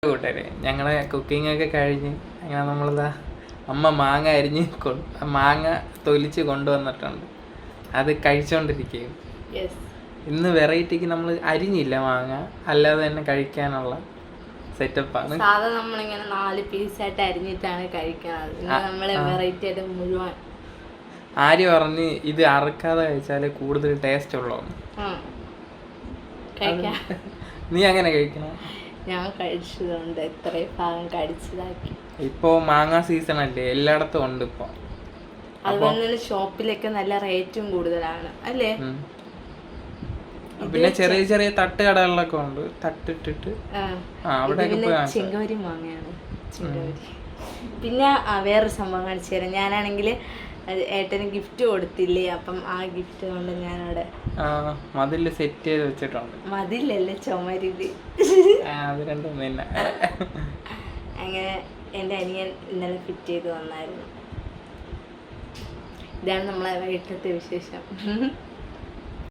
കൂട്ടരെ ഞങ്ങളെ കുക്കിംഗ് ഒക്കെ കഴിഞ്ഞ് അങ്ങനെ നമ്മളിതാ അമ്മ മാങ്ങ അരിഞ്ഞ് മാങ്ങ തൊലിച്ച് കൊണ്ടുവന്നിട്ടുണ്ട്. അത് കഴിച്ചോണ്ടിരിക്കുകയും ഇന്ന് വെറൈറ്റിക്ക് നമ്മൾ അരിഞ്ഞില്ല മാങ്ങ, അല്ലാതെ തന്നെ കഴിക്കാനുള്ള സെറ്റപ്പാണ്. സാധാരണ നമ്മളിങ്ങനെ 4 പീസായിട്ട് അരിഞ്ഞിട്ടാണ് കഴിക്കുന്നത്. മുഴുവൻ ആര് പറഞ്ഞ് ഇത് അറുക്കാതെ കഴിച്ചാല് കൂടുതൽ ടേസ്റ്റ് ഉള്ളൂന്ന്? നീ അങ്ങനെ കഴിക്കണം. ഞാൻ കഴിച്ചതുകൊണ്ട് എത്രയും ഭാഗം കടിച്ചതാക്കി. ഇപ്പൊ മാങ്ങ സീസൺ അല്ലേ, എല്ലായിടത്തും ഉണ്ട് ഇപ്പൊ. അതുപോലെ ഷോപ്പിലൊക്കെ നല്ല റേറ്റും കൂടുതലാണ് അല്ലേ. പിന്നെ ചെറിയ ചെറിയ തട്ടുകടകളിലൊക്കെ ഉണ്ട്, തട്ടിട്ടിട്ട് ചെങ്കവരി മാങ്ങയാണ്. പിന്നെ വേറൊരു സംഭവം കാണിച്ചു തരാം. ഞാനാണെങ്കിൽ ഏട്ടന് ഗിഫ്റ്റ് കൊടുത്തില്ലേ, അപ്പം ആ ഗിഫ്റ്റ് കൊണ്ട് ഞാനവിടെ മതില് സെറ്റ് ചെയ്ത് വെച്ചിട്ടുണ്ട്. മതിലല്ലേ, ചുമരില്. അങ്ങനെ എൻ്റെ അനിയൻ ഇന്നലെ ഫിറ്റ് ചെയ്ത് വന്നായിരുന്നു. ഇതാണ് നമ്മളെ വീട്ടിലത്തെ വിശേഷം.